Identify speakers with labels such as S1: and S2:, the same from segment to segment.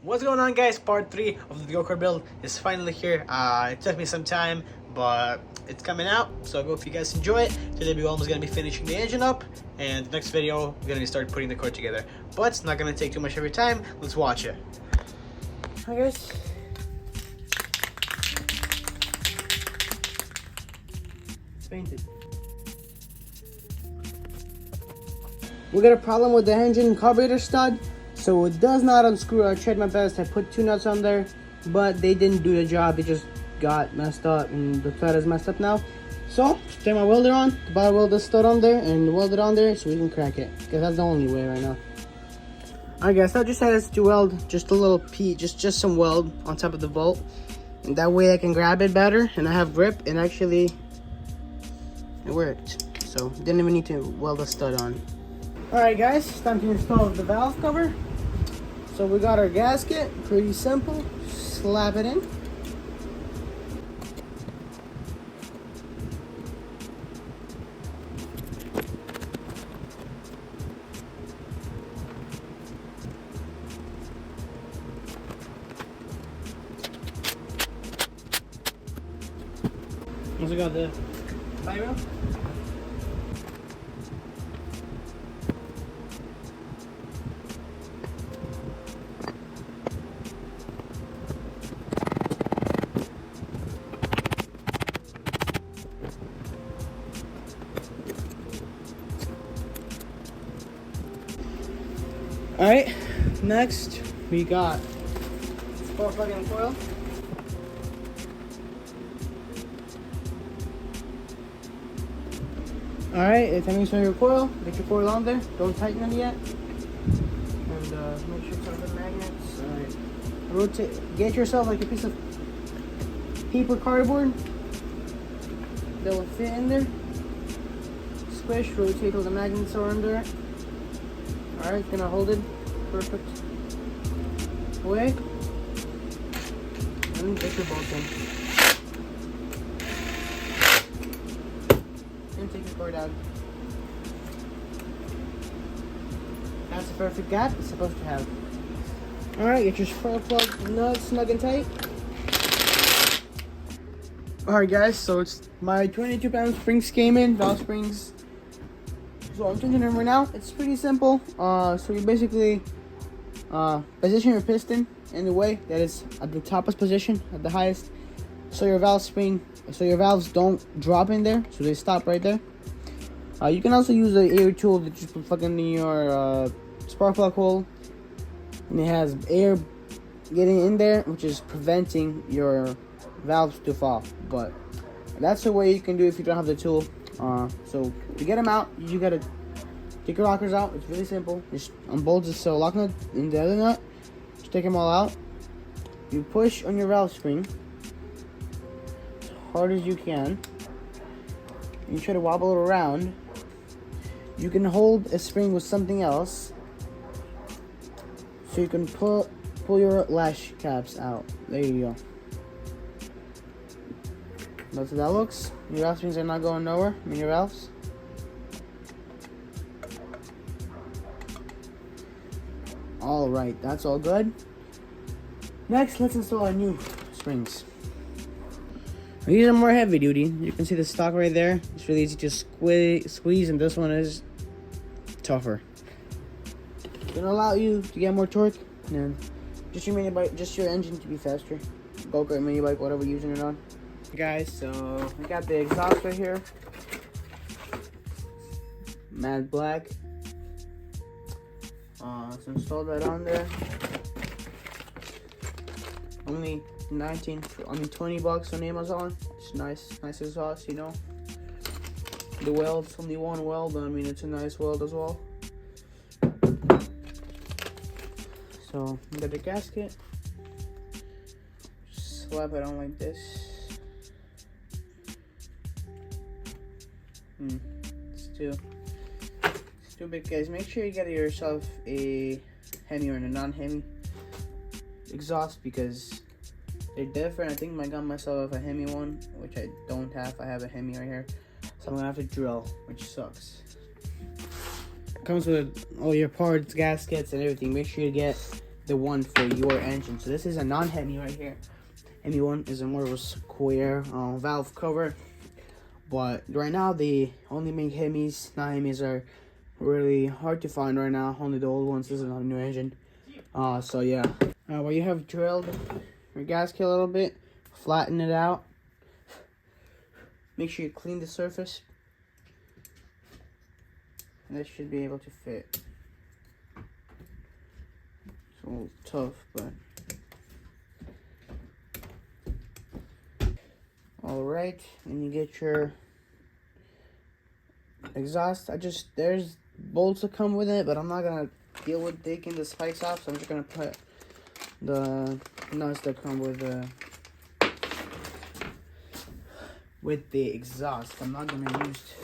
S1: What's going on, guys? Part 3 of the Go Kart build is finally here. It took me some time, but it's coming out, so I hope you guys enjoy it. Today we're almost going to be finishing the engine up, and the next video we're going to start putting the car together. But it's not going to take too much of your time. Let's watch it. Hi guys. It's painted. We got a problem with the engine carburetor stud. So it does not unscrew. I tried my best. I put 2 nuts on there, but they didn't do the job. They just got messed up, and the thread is messed up now. So turn my welder on, the bottom welder stud on there, and weld it on there so we can crack it. Because that's the only way right now. Alright guys, so I just had to weld just a little piece, just some weld on top of the bolt, and that way I can grab it better and I have grip. And actually, it worked. So didn't even need to weld the stud on. Alright guys, it's time to install the valve cover. So we got our gasket, pretty simple. Slap it in. Also got the flywheel. Alright, next we got spark plug and coil. Alright, it's time to install your coil. Get your coil on there. Don't tighten it yet. And make sure it's on the magnets. Alright. Rotate, get yourself like a piece of paper cardboard that will fit in there. Squish, rotate till the magnets are under it. Alright, gonna hold it. Perfect. Away. And get your bolts in. And take your cord out. That's the perfect gap it's supposed to have. Alright, get your spark plug nuts snug and tight. Alright guys, so it's my 22-pound springs came in, valve springs. So I'm changing them right now. It's pretty simple. So you basically position your piston in the way that it's at the toppest position, at the highest, so your valve spring, so your valves don't drop in there, so they stop right there. You can also use an air tool that you just plug in your spark plug hole, and it has air getting in there, which is preventing your valves to fall. But that's the way you can do it if you don't have the tool. So to get them out, you gotta take your rockers out. It's really simple. Just unbolt the lock nut and the other nut. Just take them all out. You push on your valve spring as hard as you can. You try to wobble it around. You can hold a spring with something else, so you can pull your lash caps out. There you go. That's how that looks. Your valve springs are not going nowhere. I mean your valves. Alright, that's all good. Next, let's install our new springs. These are more heavy duty. You can see the stock right there. It's really easy to squeeze, and this one is tougher. It's gonna allow you to get more torque, and just your engine to be faster. Go Kart mini bike, whatever you're using it on. Guys, so we got the exhaust right here, matte black. So install that on there. Only 20 bucks on Amazon. It's nice exhaust, you know. The weld's only one weld, but I mean it's a nice weld as well. So we got the gasket. Just slap it on like this. It's too big, guys. Make sure you get yourself a Hemi or a non-Hemi exhaust, because they're different. I think I got myself a Hemi one, which I don't have. I have a Hemi right here, so I'm gonna have to drill, which sucks. It comes with all your parts, gaskets, and everything. Make sure you get the one for your engine. So this is a non-Hemi right here. Hemi one is a more of a square valve cover, but right now they only make Hemis. Non-Hemis are really hard to find right now. Only the old ones. This is not a new engine. So yeah. Where you have drilled your gasket a little bit, flatten it out. Make sure you clean the surface. And this should be able to fit. It's a little tough, but alright. And you get your exhaust. There's bolts that come with it, but I'm not gonna deal with taking the spikes off, so I'm just gonna put the nuts that come with the exhaust. I'm not gonna use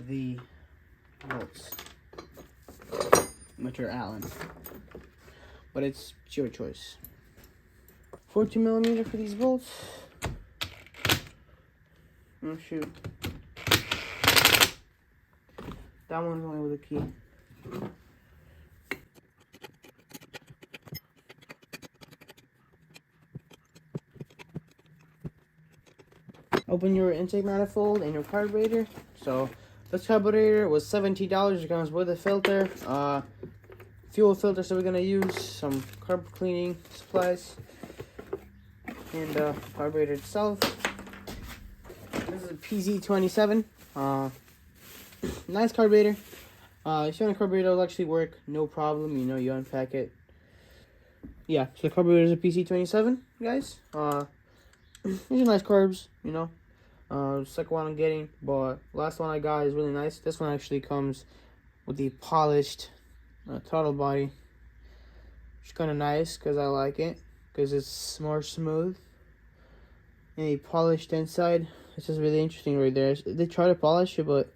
S1: the bolts, which are Allen, but it's your choice. 14mm for these bolts. Oh shoot, that one's only with a key. Open your intake manifold and your carburetor. So this carburetor was $17. It comes with a filter, fuel filter. So we're gonna use some carb cleaning supplies and carburetor itself. This is a PZ27. Nice carburetor. If you want a carburetor, it'll actually work, no problem. You know, you unpack it. Yeah, so the carburetor is a PZ27, guys. These are nice carbs, you know. Second one I'm getting, but last one I got is really nice. This one actually comes with the polished throttle body, which is kind of nice because I like it because it's more smooth. And the polished inside, it's just really interesting right there. They try to polish it, but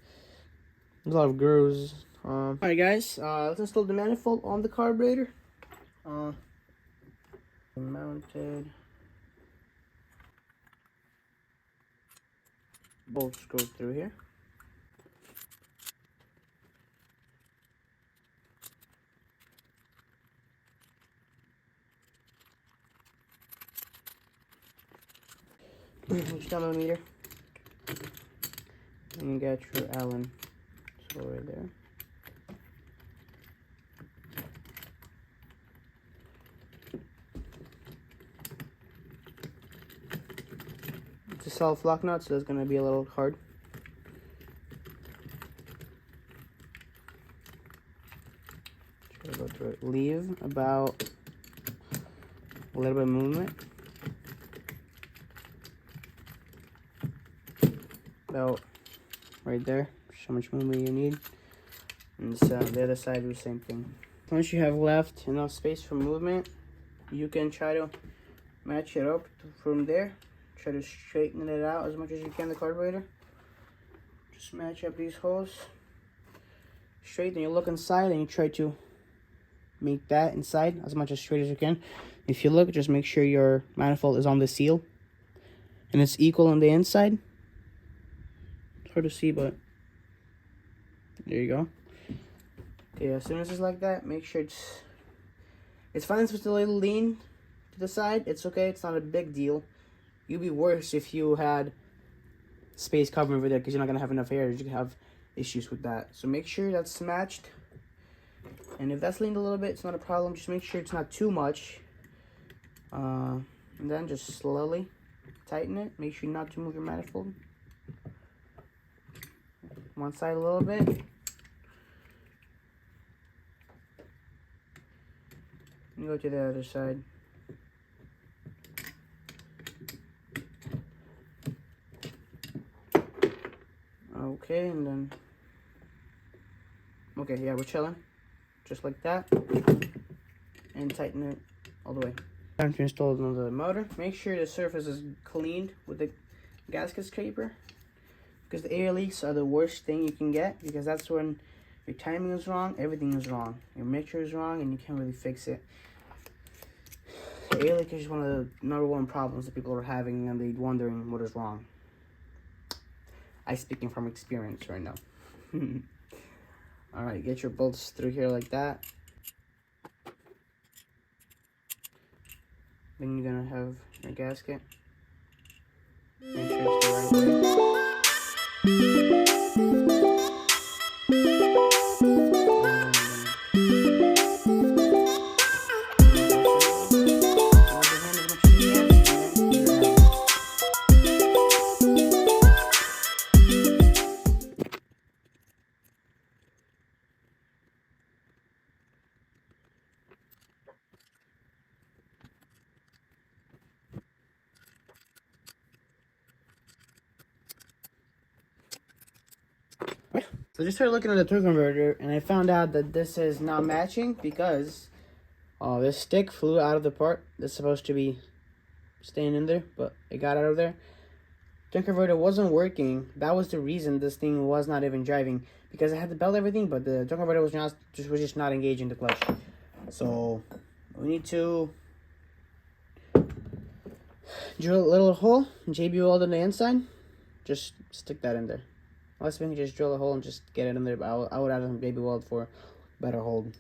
S1: there's a lot of grooves. Alright guys, let's install the manifold on the carburetor. Mounted. Bolts go through here. Which millimeter? And you got your Allen tool right there. It's a self-lock nut, so it's gonna be a little hard. Try to go through it. Leave about a little bit of movement. About right there. Just how much movement you need. And the other side do the same thing. Once you have left enough space for movement, you can try to match it up from there. Try to straighten it out as much as you can, the carburetor. Just match up these holes straight, then you look inside and you try to make that inside as much as straight as you can. If you look, just make sure your manifold is on the seal and it's equal on the inside. It's hard to see, but there you go. Okay, as soon as it's like that, make sure it's fine if it's a little lean to the side. It's okay, it's not a big deal. You'd be worse if you had space covering over there because you're not going to have enough air. You can have issues with that. So make sure that's matched. And if that's leaned a little bit, it's not a problem. Just make sure it's not too much. And then just slowly tighten it. Make sure not to move your manifold. One side a little bit. And go to the other side. Okay, and then, okay, yeah, we're chilling, just like that, and tighten it all the way. Time to install another motor. Make sure the surface is cleaned with the gasket scraper, because the air leaks are the worst thing you can get, because that's when your timing is wrong, everything is wrong, your mixture is wrong, and you can't really fix it. The air leak is one of the #1 problems that people are having, and they're wondering what is wrong. I'm speaking from experience right now. Alright, get your bolts through here like that. Then you're gonna have your gasket. Make sure it's the right way. So I just started looking at the torque converter, and I found out that this is not matching because this stick flew out of the part that's supposed to be staying in there, but it got out of there. Torque converter wasn't working. That was the reason this thing was not even driving, because I had to belt everything, but the torque converter was just not engaging the clutch. So we need to drill a little hole, JB weld on the inside. Just stick that in there. Unless we can just drill a hole and just get it in there, but I would add some baby weld for better hold.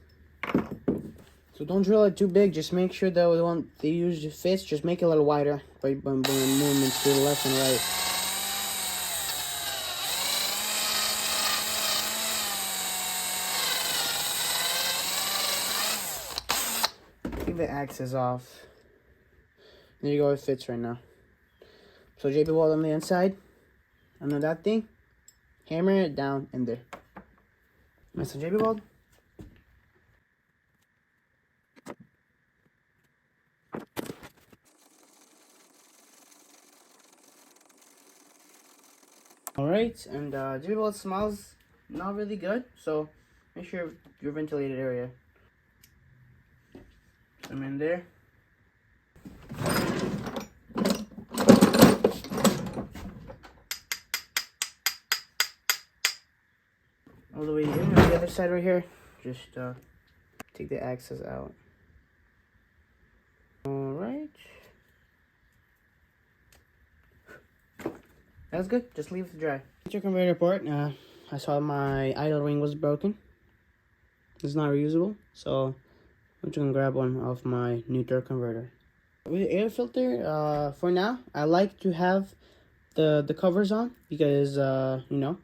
S1: So don't drill it too big. Just make sure that the one they use fits. Just make it a little wider by movements to the left and right. Take the axis off. There you go. It fits right now. So JB weld on the inside. And then that thing, hammer it down in there. Nice and JB weld. Alright, and JB weld smells not really good, so make sure your ventilated area. I'm in there. All the way in on the other side right here. Just take the axis out. Alright. That's good. Just leave it to dry. Your converter part. I saw my idle ring was broken. It's not reusable, so I'm just gonna grab one off my new torque converter. With the air filter, for now, I like to have the covers on because you know,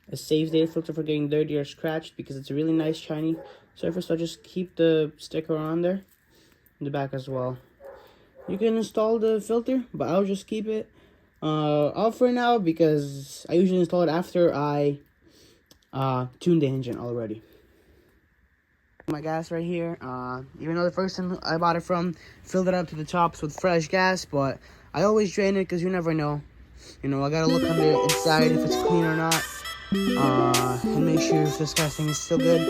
S1: it saves the air filter for getting dirty or scratched because it's a really nice shiny surface. So just keep the sticker on there in the back as well. You can install the filter, but I'll just keep it off for now because I usually install it after I tune the engine already. My gas right here, even though the person I bought it from filled it up to the tops with fresh gas, but I always drain it because you never know. You know, I gotta look on the inside if it's clean or not, and make sure if this gas thing is still good.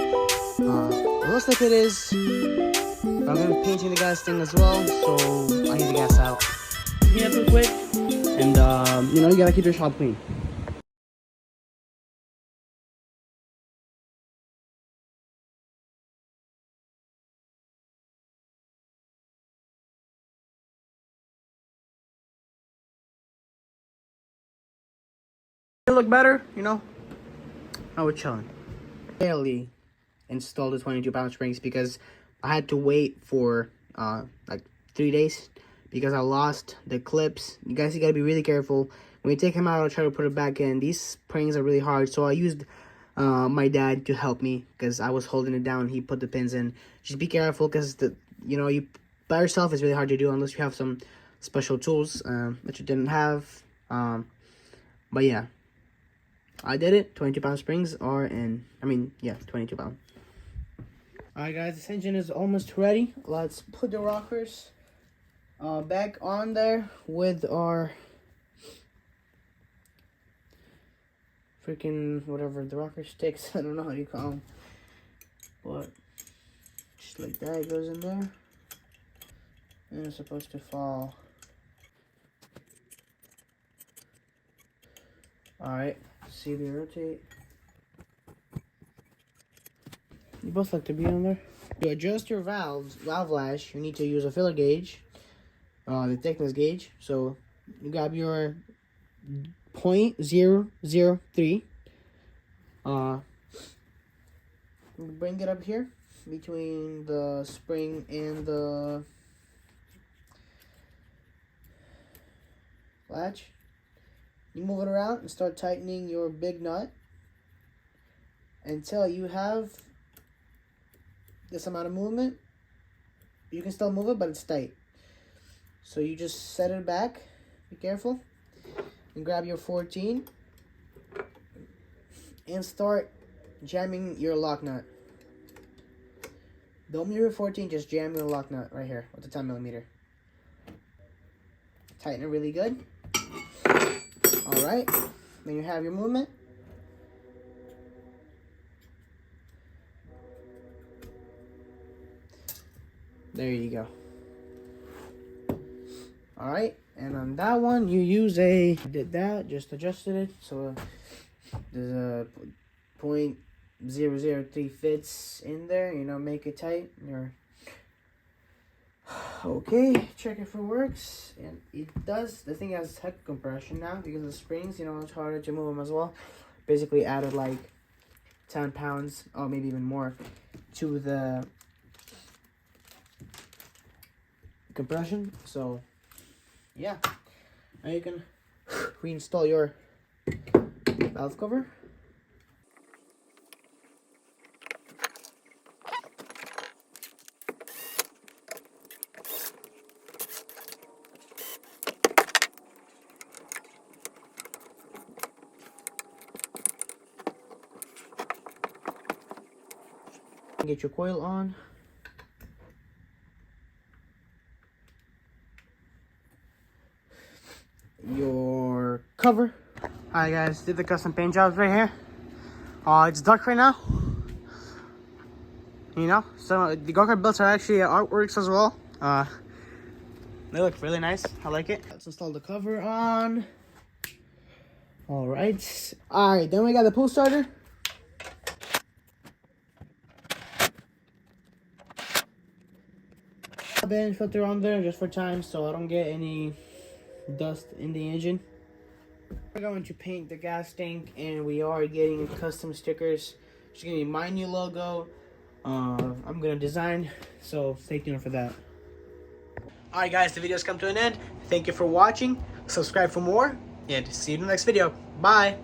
S1: It looks like it is. I'm gonna be painting the gas thing as well, so I need the gas out. Clean up real quick, and you know, you gotta keep your shop clean. It look better, you know. Now we're chilling. Barely installed the 22-pound springs because I had to wait for like 3 days because I lost the clips. You guys, you gotta be really careful when you take them out. I'll try to put it back in. These springs are really hard, so I used my dad to help me because I was holding it down. He put the pins in. Just be careful because you by yourself is really hard to do unless you have some special tools that you didn't have. But yeah, I did it. 22-pound springs are in. I mean, yeah, 22 pound. Alright guys, this engine is almost ready. Let's put the rockers back on there with our freaking whatever the rocker sticks. I don't know how you call them, but just like that, it goes in there, and it's supposed to fall. Alright, see the rotate. You both like to be on there. To adjust your valve lash, you need to use a filler gauge, the thickness gauge. So you grab your 0.003. Bring it up here between the spring and the latch. You move it around and start tightening your big nut until you have this amount of movement. You can still move it, but it's tight. So you just set it back. Be careful. And grab your 14 and start jamming your lock nut. Don't move your 14, just jam your lock nut right here with the 10mm. Tighten it really good. Alright, then you have your movement. There you go. Alright, and on that one, you use did that, just adjusted it, so there's a 0.003 fits in there, you know, make it tight. Okay, check if it works, and it does. The thing has head compression now because of the springs, you know, it's harder to move them as well. Basically added like 10 pounds, or maybe even more, to the compression. So yeah, now you can reinstall your valve cover. Get your coil on. Your cover. Alright guys, did the custom paint jobs right here. It's dark right now. You know, so the Go Kart builds are actually artworks as well. They look really nice. I like it. Let's install the cover on. Alright. Alright, then we got the pull starter. Band filter on there just for time so I don't get any dust in the engine. We're going to paint the gas tank and we are getting custom stickers. It's gonna be my new logo. I'm gonna design, so stay tuned for that. Alright guys, the video's come to an end. Thank you for watching. Subscribe for more and see you in the next video. Bye.